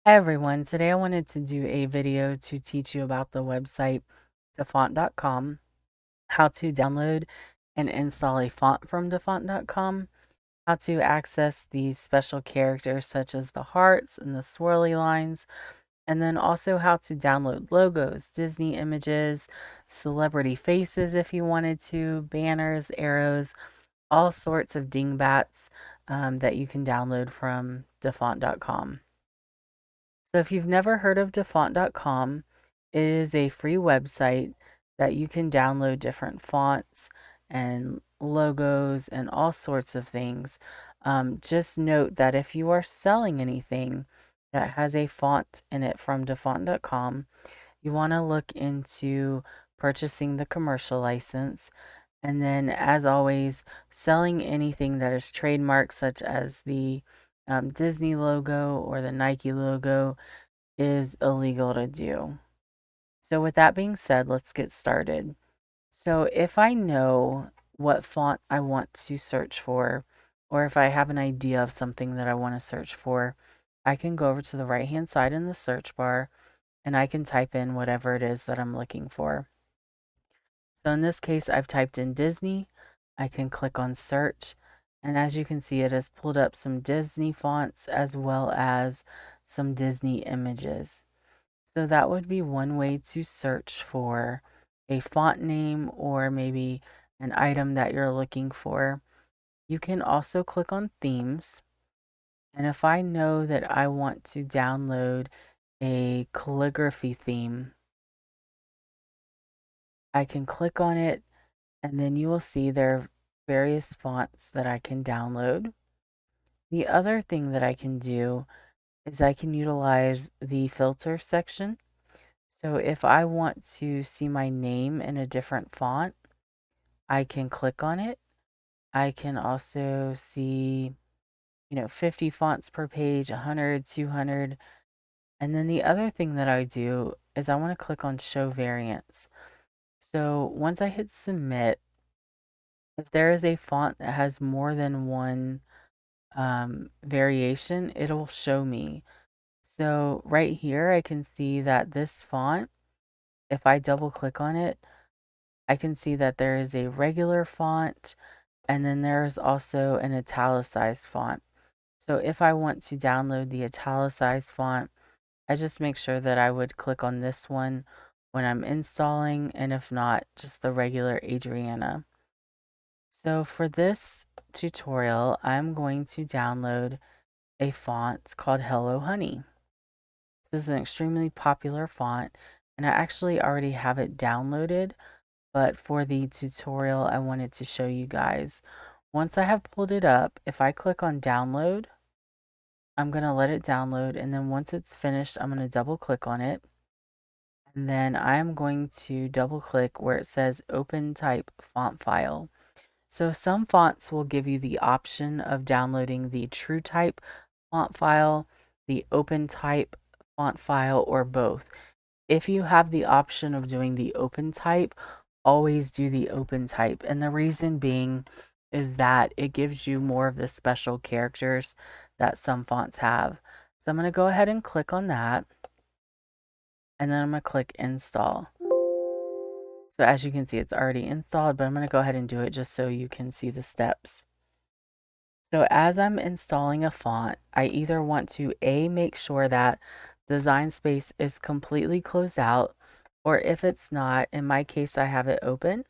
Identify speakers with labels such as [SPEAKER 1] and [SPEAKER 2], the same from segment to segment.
[SPEAKER 1] Hi everyone, today I wanted to do a video to teach you about the website Dafont.com, how to download and install a font from Dafont.com, how to access these special characters such as the hearts and the swirly lines, and then also how to download logos, Disney images, celebrity faces if you wanted to, banners, arrows, all sorts of dingbats that you can download from Dafont.com. So if you've never heard of Dafont.com, it is a free website that you can download different fonts and logos and all sorts of things. Just note that if you are selling anything that has a font in it from Dafont.com, you want to look into purchasing the commercial license. And then, as always, selling anything that is trademarked, such as the Disney logo or the Nike logo, is illegal to do. So, with that being said, let's get started. So, if I know what font I want to search for, or if I have an idea of something that I want to search for, I can go over to the right hand side in the search bar and I can type in whatever it is that I'm looking for. So, in this case, I've typed in Disney. I can click on search, and as you can see, it has pulled up some Disney fonts as well as some Disney images. So that would be one way to search for a font name or maybe an item that you're looking for. You can also click on themes. And if I know that I want to download a calligraphy theme, I can click on it and then you will see there are various fonts that I can download. The other thing that I can do is I can utilize the filter section. So if I want to see my name in a different font, I can click on it. I can also see, 50 fonts per page, 100, 200. And then the other thing that I do is I want to click on show variants. So once I hit submit, if there is a font that has more than one variation, it'll show me. So right here, I can see that this font, if I double click on it, I can see that there is a regular font and then there's also an italicized font. So if I want to download the italicized font, I just make sure that I would click on this one when I'm installing, and if not, just the regular Adriana. So for this tutorial, I'm going to download a font called Hello Honey. This is an extremely popular font, and I actually already have it downloaded, but for the tutorial, I wanted to show you guys. Once I have pulled it up, if I click on download, I'm going to let it download, and then once it's finished, I'm going to double click on it. And then I'm going to double click where it says open type font file. So some fonts will give you the option of downloading the true type font file, the open type font file, or both. If you have the option of doing the open type, always do the open type. And the reason being is that it gives you more of the special characters that some fonts have. So I'm going to go ahead and click on that. And then I'm going to click install. So as you can see, it's already installed, but I'm going to go ahead and do it just so you can see the steps. So as I'm installing a font, I either want to make sure that Design Space is completely closed out, or if it's not, in my case, I have it open.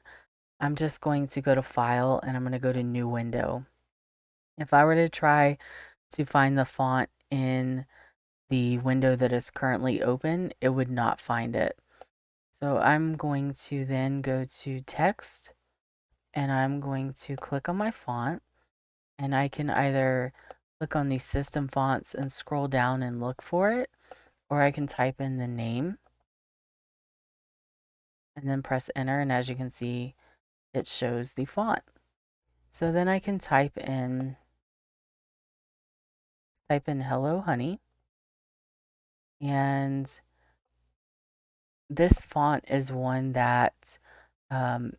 [SPEAKER 1] I'm just going to go to File and I'm going to go to New Window. If I were to try to find the font in the window that is currently open, it would not find it. So I'm going to then go to Text and I'm going to click on my font, and I can either click on these system fonts and scroll down and look for it, or I can type in the name and then press enter, and as you can see, it shows the font. So then I can type in Hello Honey, and this font is one that um,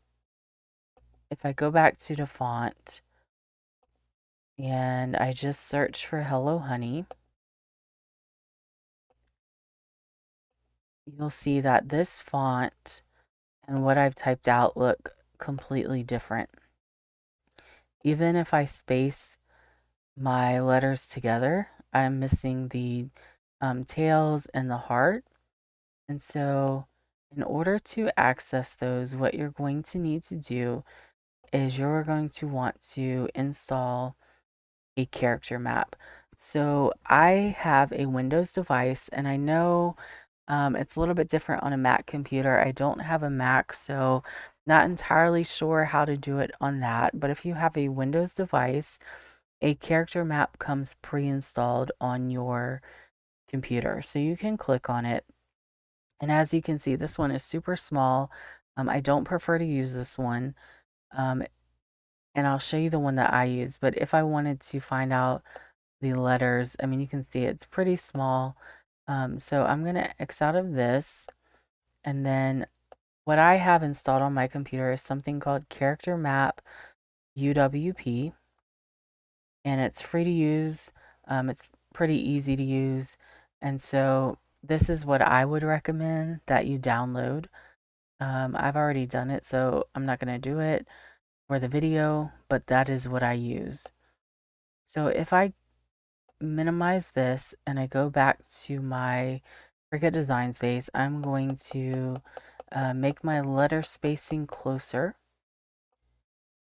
[SPEAKER 1] if I go back to the font and I just search for Hello Honey, you'll see that this font and what I've typed out look completely different. Even if I space my letters together, I'm missing the tails and the heart. And so, in order to access those, what you're going to need to do is you're going to want to install a character map. So, I have a Windows device, and I know it's a little bit different on a Mac computer. I don't have a Mac, so not entirely sure how to do it on that. But if you have a Windows device, a character map comes pre-installed on your computer. So you can click on it. And as you can see, this one is super small. I don't prefer to use this one. Um, and I'll show you the one that I use. But if I wanted to find out the letters, I mean, you can see it's pretty small. So I'm going to X out of this. And then what I have installed on my computer is something called Character Map UWP. And it's free to use. It's pretty easy to use. And so this is what I would recommend that you download. I've already done it, so I'm not going to do it for the video, but that is what I use. So if I minimize this and I go back to my Cricut design space, I'm going to make my letter spacing closer.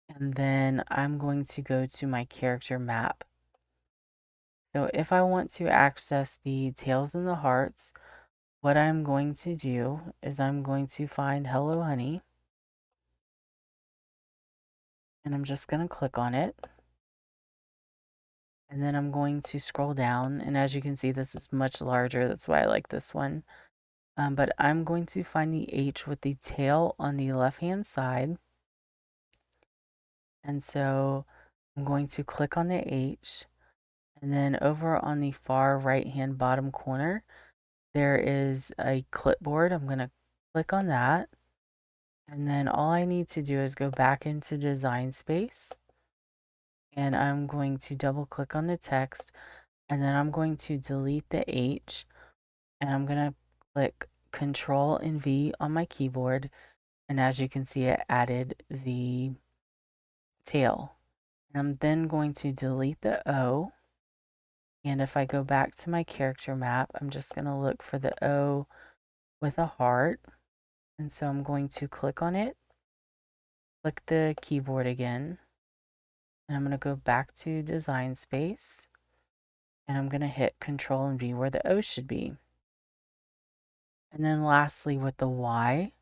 [SPEAKER 1] And then I'm going to go to my character map. So if I want to access the tails and the hearts, what I'm going to do is I'm going to find Hello Honey. And I'm just going to click on it. And then I'm going to scroll down. And as you can see, this is much larger. That's why I like this one. But I'm going to find the H with the tail on the left-hand side. And so I'm going to click on the H. And then over on the far right-hand bottom corner, there is a clipboard. I'm going to click on that. And then all I need to do is go back into Design Space. And I'm going to double click on the text. And then I'm going to delete the H. And I'm going to click Control and V on my keyboard. And as you can see, it added the tail. And I'm then going to delete the O. And if I go back to my character map, I'm just going to look for the O with a heart. And so I'm going to click on it, click the keyboard again, and I'm going to go back to Design Space, and I'm going to hit Control and V where the O should be. And then lastly, with the Y,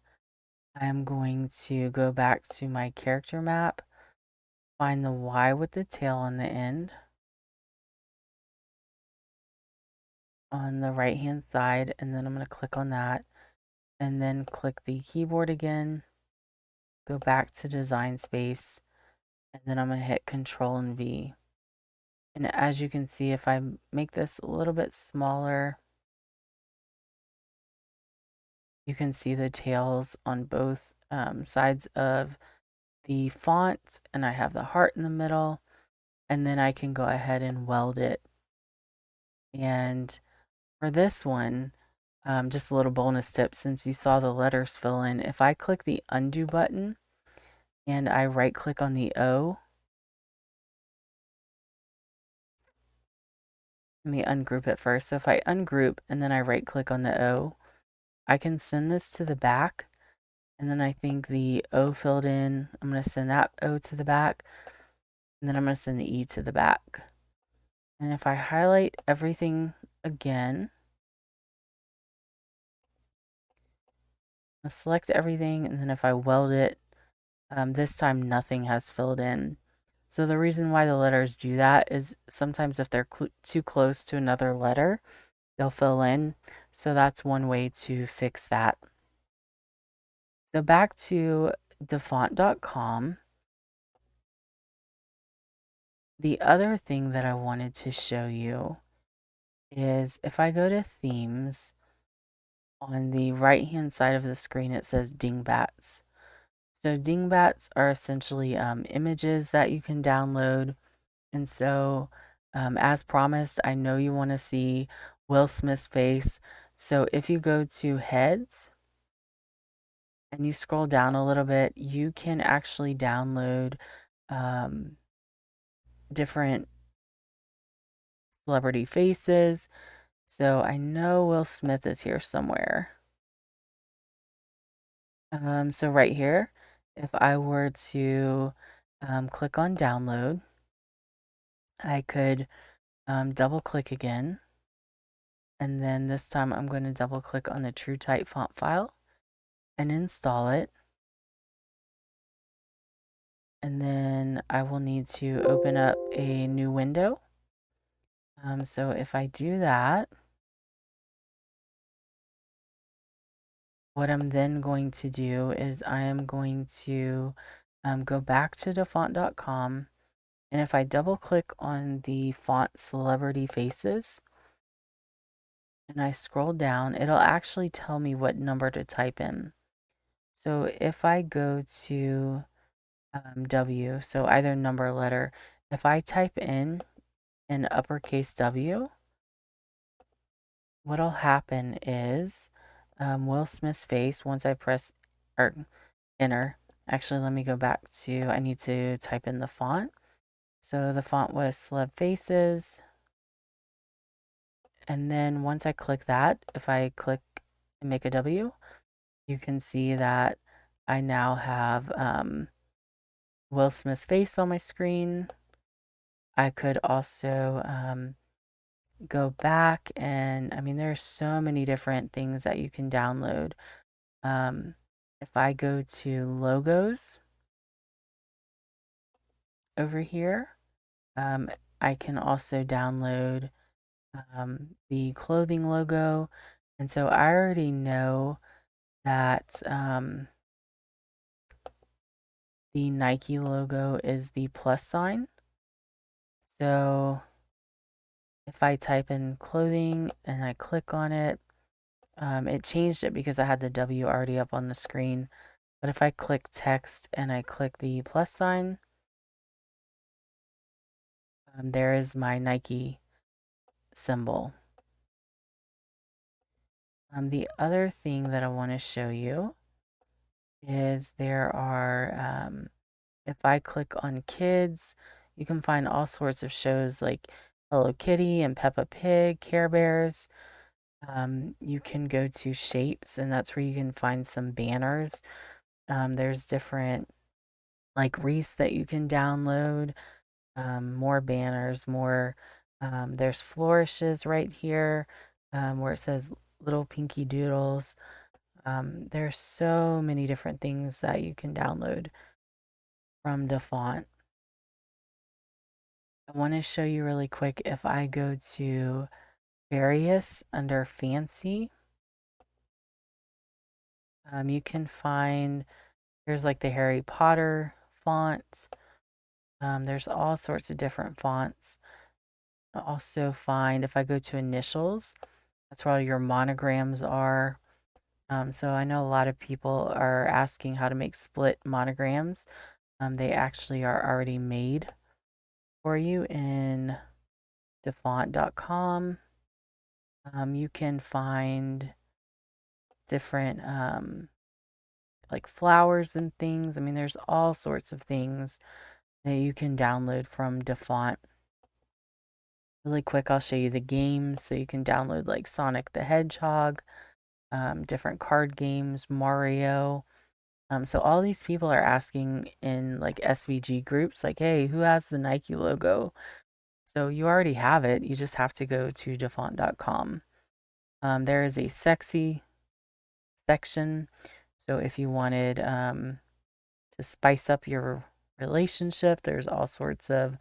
[SPEAKER 1] I'm going to go back to my character map, find the Y with the tail on the end on the right hand side, and then I'm going to click on that, and then click the keyboard again, go back to Design Space, and then I'm going to hit Control and V. And as you can see, if I make this a little bit smaller, you can see the tails on both sides of the font, and I have the heart in the middle, and then I can go ahead and weld it. And for this one, just a little bonus tip, since you saw the letters fill in, if I click the undo button and I right click on the O, let me ungroup it first. So if I ungroup and then I right click on the O, I can send this to the back. And then I think the O filled in, I'm going to send that O to the back. And then I'm going to send the E to the back. And if I highlight everything again, I'll select everything. And then if I weld it, this time nothing has filled in. So the reason why the letters do that is sometimes if they're too close to another letter, they'll fill in. So that's one way to fix that. So back to Dafont.com. The other thing that I wanted to show you is if I go to themes, on the right hand side of the screen it says dingbats. So dingbats are essentially images that you can download. And so as promised, I know you want to see Will Smith's face. So if you go to heads and you scroll down a little bit, you can actually download um, different celebrity faces. So I know Will Smith is here somewhere. So right here, if I were to click on download, I could double click again. And then this time I'm going to double click on the TrueType font file and install it. And then I will need to open up a new window. So if I do that, what I'm then going to do is I am going to go back to Dafont.com. And if I double click on the font celebrity faces and I scroll down, it'll actually tell me what number to type in. So if I go to W, so either number or letter, if I type in an uppercase W, what'll happen is Will Smith's face, once I press or enter, actually, let me go back to, I need to type in the font. So the font was Celeb Faces. And then once I click that, if I click and make a W, you can see that I now have Will Smith's face on my screen. I could also go back and, I mean, there's so many different things that you can download. If I go to logos over here, I can also download the clothing logo. And so I already know that the Nike logo is the plus sign. So if I type in clothing and I click on it, it changed it because I had the W already up on the screen. But if I click text and I click the plus sign, there is my Nike symbol. The other thing that I want to show you is there are, if I click on kids, you can find all sorts of shows like Hello Kitty and Peppa Pig, Care Bears. You can go to shapes, and that's where you can find some banners. There's different like wreaths that you can download, more banners, more. There's flourishes right here where it says Little Pinky Doodles. There's so many different things that you can download from Dafont. I want to show you really quick if I go to various under fancy, you can find there's like the Harry Potter font. There's all sorts of different fonts. I also find if I go to initials, that's where all your monograms are. So I know a lot of people are asking how to make split monograms. They actually are already made for you in Dafont.com. You can find different like flowers and things. I mean, there's all sorts of things that you can download from Dafont. Really quick, I'll show you the games. So you can download like Sonic the Hedgehog, different card games, Mario. So all these people are asking in like SVG groups, like, hey, who has the Nike logo? So you already have it. You just have to go to Dafont.com. There is a sexy section. So if you wanted to spice up your relationship, there's all sorts of,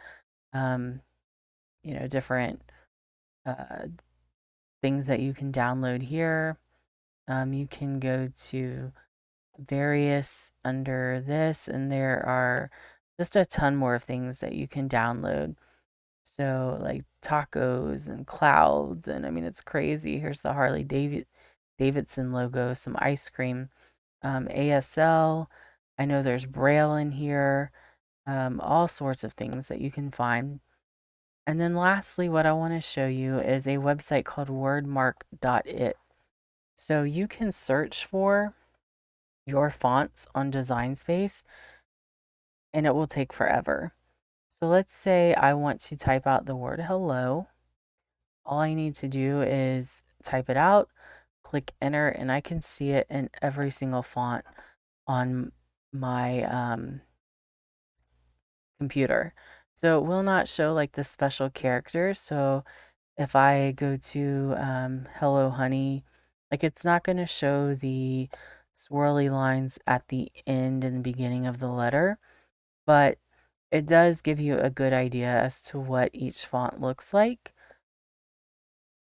[SPEAKER 1] different uh, things that you can download here. You can go to various under this, and there are just a ton more things that you can download. So like tacos and clouds, and I mean it's crazy. Here's the Davidson logo, some ice cream, ASL. I know there's Braille in here, all sorts of things that you can find. And then lastly, what I want to show you is a website called wordmark.it. So you can search for your fonts on Design Space and it will take forever. So let's say I want to type out the word hello. All I need to do is type it out, click enter, and I can see it in every single font on my computer. So it will not show like the special characters. So if I go to hello honey, like it's not going to show the swirly lines at the end and the beginning of the letter, but it does give you a good idea as to what each font looks like.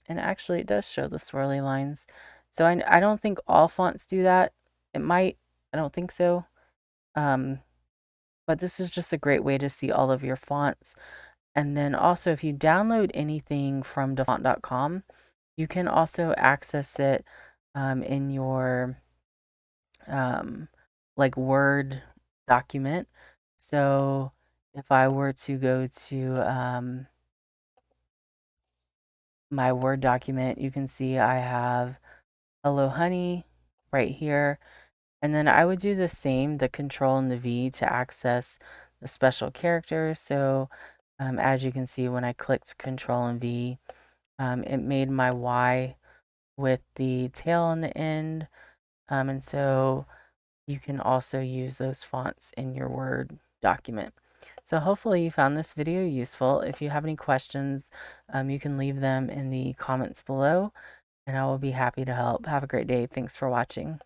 [SPEAKER 1] And actually, it does show the swirly lines. So I don't think all fonts do that. It might, I don't think so. Um, but this is just a great way to see all of your fonts. And then also, if you download anything from Dafont.com, you can also access it in your like Word document. So if I were to go to my Word document, you can see I have Hello Honey right here. And then I would do the same, the Control and the V to access the special characters. So as you can see, when I clicked Control and V, it made my Y with the tail on the end. And so you can also use those fonts in your Word document. So hopefully you found this video useful. If you have any questions, you can leave them in the comments below and I will be happy to help. Have a great day. Thanks for watching.